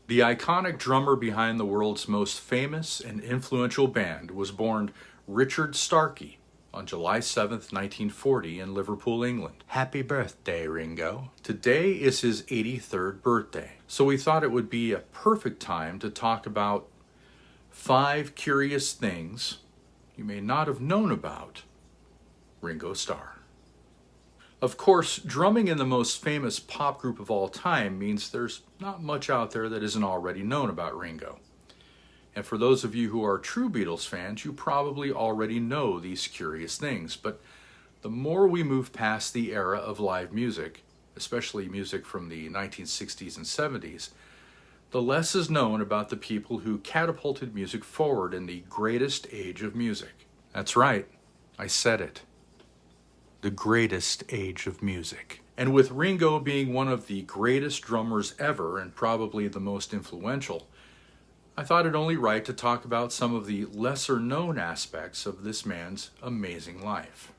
The iconic drummer behind the world's most famous and influential band was born Richard Starkey on July 7th, 1940 in Liverpool, England. Happy birthday, Ringo. Today is his 83rd birthday, so we thought it would be a perfect time to talk about 5 curious things you may not have known about Ringo Starr. Of course, drumming in the most famous pop group of all time means there's not much out there that isn't already known about Ringo. And for those of you who are true Beatles fans, you probably already know these curious things. But the more we move past the era of live music, especially music from the 1960s and 70s, the less is known about the people who catapulted music forward in the greatest age of music. That's right, I said it. The greatest age of music. And with Ringo being one of the greatest drummers ever and probably the most influential, I thought it only right to talk about some of the lesser known aspects of this man's amazing life.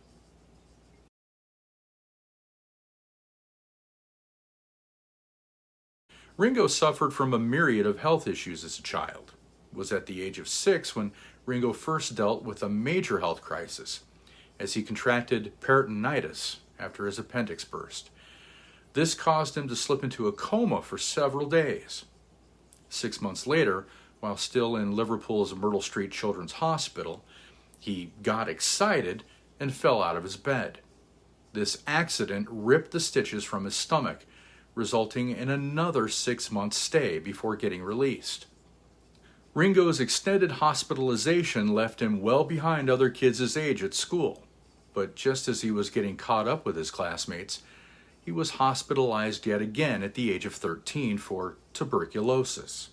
Ringo suffered from a myriad of health issues as a child. It was at the age of 6 when Ringo first dealt with a major health crisis, as he contracted peritonitis after his appendix burst. This caused him to slip into a coma for several days. 6 months later, while still in Liverpool's Myrtle Street Children's Hospital, he got excited and fell out of his bed. This accident ripped the stitches from his stomach, resulting in another 6-month stay before getting released. Ringo's extended hospitalization left him well behind other kids his age at school. But just as he was getting caught up with his classmates, he was hospitalized yet again at the age of 13 for tuberculosis.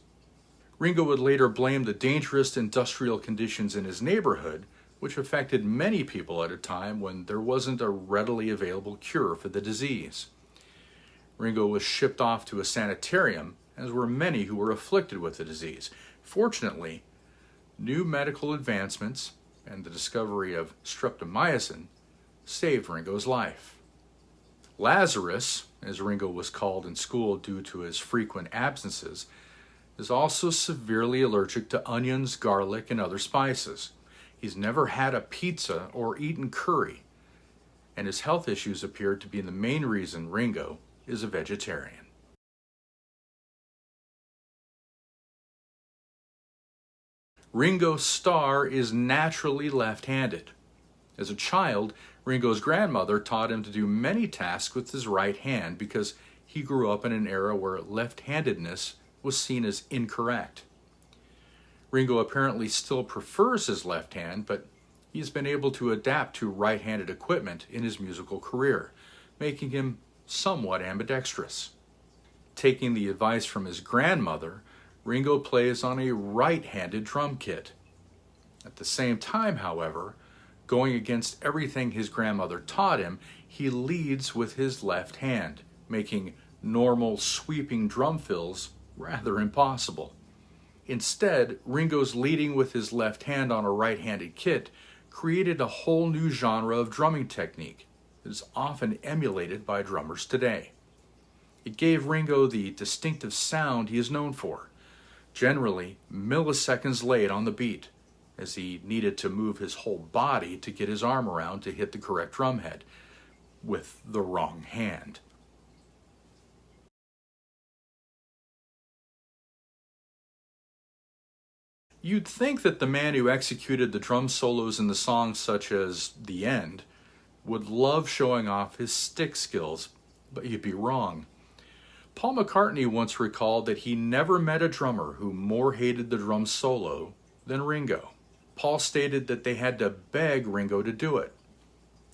Ringo would later blame the dangerous industrial conditions in his neighborhood, which affected many people at a time when there wasn't a readily available cure for the disease. Ringo was shipped off to a sanitarium, as were many who were afflicted with the disease. Fortunately, new medical advancements and the discovery of streptomycin saved Ringo's life. Lazarus, as Ringo was called in school due to his frequent absences, is also severely allergic to onions, garlic, and other spices. He's never had a pizza or eaten curry, and his health issues appear to be the main reason Ringo is a vegetarian. Ringo Starr is naturally left-handed. As a child, Ringo's grandmother taught him to do many tasks with his right hand because he grew up in an era where left-handedness was seen as incorrect. Ringo apparently still prefers his left hand, but he's been able to adapt to right-handed equipment in his musical career, making him somewhat ambidextrous. Taking the advice from his grandmother, Ringo plays on a right-handed drum kit. At the same time, however, going against everything his grandmother taught him, he leads with his left hand, making normal sweeping drum fills rather impossible. Instead, Ringo's leading with his left hand on a right-handed kit created a whole new genre of drumming technique that is often emulated by drummers today. It gave Ringo the distinctive sound he is known for, generally milliseconds late on the beat, as he needed to move his whole body to get his arm around to hit the correct drum head with the wrong hand. You'd think that the man who executed the drum solos in the songs such as The End would love showing off his stick skills, but you'd be wrong. Paul McCartney once recalled that he never met a drummer who more hated the drum solo than Ringo. Paul stated that they had to beg Ringo to do it.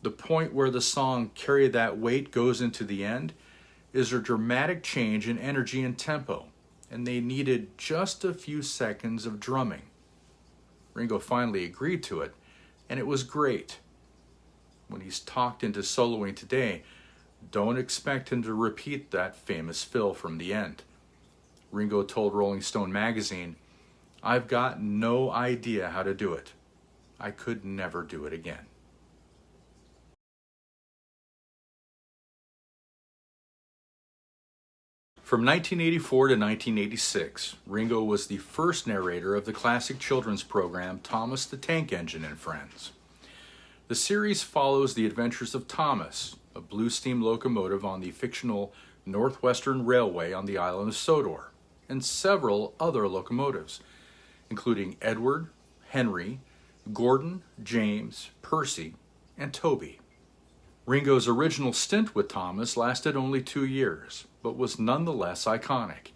The point where the song Carry That Weight goes into the end is a dramatic change in energy and tempo, and they needed just a few seconds of drumming. Ringo finally agreed to it, and it was great. When he's talked into soloing today, don't expect him to repeat that famous fill from The End. Ringo told Rolling Stone magazine, "I've got no idea how to do it. I could never do it again." From 1984 to 1986, Ringo was the first narrator of the classic children's program Thomas the Tank Engine and Friends. The series follows the adventures of Thomas, a blue steam locomotive on the fictional Northwestern Railway on the island of Sodor, and several other locomotives, including Edward, Henry, Gordon, James, Percy, and Toby. Ringo's original stint with Thomas lasted only 2 years, but was nonetheless iconic.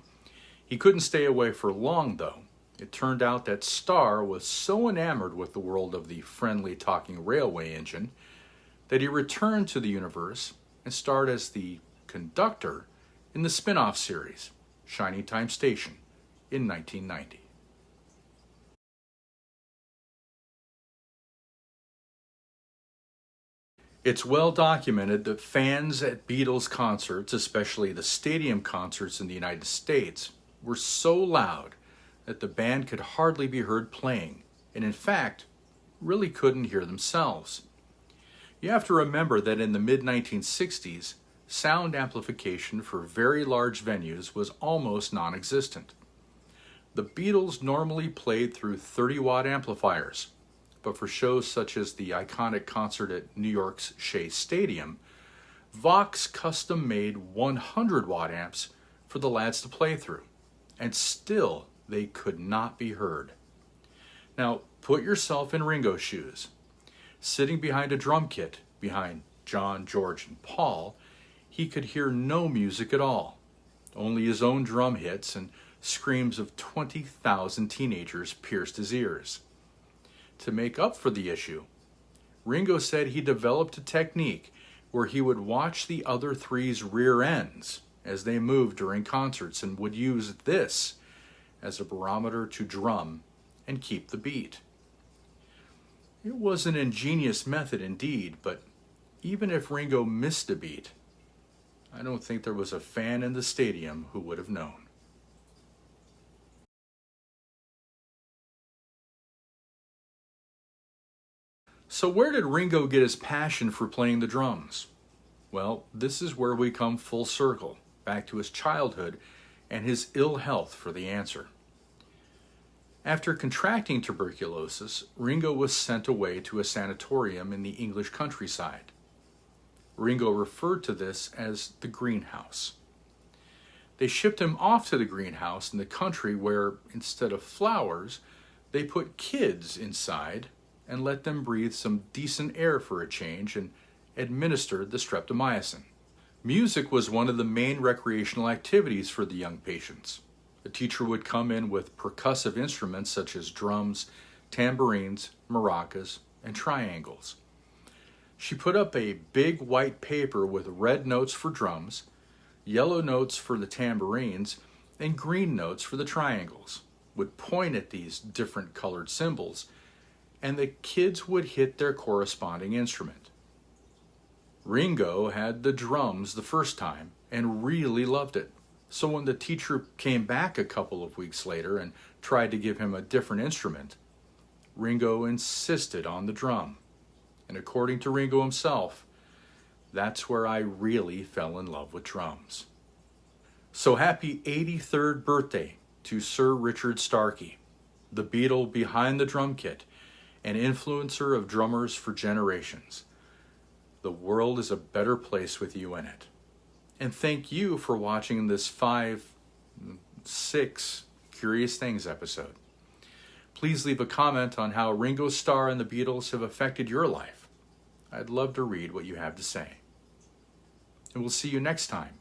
He couldn't stay away for long, though. It turned out that Starr was so enamored with the world of the friendly talking railway engine that he returned to the universe and starred as the conductor in the spin-off series, Shiny Time Station, in 1990. It's well documented that fans at Beatles concerts, especially the stadium concerts in the United States, were so loud that the band could hardly be heard playing, and in fact, really couldn't hear themselves. You have to remember that in the mid-1960s, sound amplification for very large venues was almost non-existent. The Beatles normally played through 30-watt amplifiers, but for shows such as the iconic concert at New York's Shea Stadium, Vox custom-made 100-watt amps for the lads to play through, and still they could not be heard. Now, put yourself in Ringo's shoes. Sitting behind a drum kit, behind John, George, and Paul, he could hear no music at all, only his own drum hits and screams of 20,000 teenagers pierced his ears. To make up for the issue, Ringo said he developed a technique where he would watch the other three's rear ends as they moved during concerts and would use this as a barometer to drum and keep the beat. It was an ingenious method indeed, but even if Ringo missed a beat, I don't think there was a fan in the stadium who would have known. So where did Ringo get his passion for playing the drums? Well, this is where we come full circle, back to his childhood and his ill health for the answer. After contracting tuberculosis, Ringo was sent away to a sanatorium in the English countryside. Ringo referred to this as the greenhouse. They shipped him off to the greenhouse in the country where, instead of flowers, they put kids inside and let them breathe some decent air for a change and administered the streptomycin. Music was one of the main recreational activities for the young patients. The teacher would come in with percussive instruments such as drums, tambourines, maracas, and triangles. She put up a big white paper with red notes for drums, yellow notes for the tambourines, and green notes for the triangles, would point at these different colored symbols, and the kids would hit their corresponding instrument. Ringo had the drums the first time and really loved it. So when the teacher came back a couple of weeks later and tried to give him a different instrument, Ringo insisted on the drum. And according to Ringo himself, that's where I really fell in love with drums. So happy 83rd birthday to Sir Richard Starkey, the Beatle behind the drum kit, an influencer of drummers for generations. The world is a better place with you in it. And thank you for watching this 6 Curious Things episode. Please leave a comment on how Ringo Starr and the Beatles have affected your life. I'd love to read what you have to say. And we'll see you next time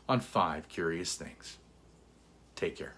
on 5 Curious Things. Take care.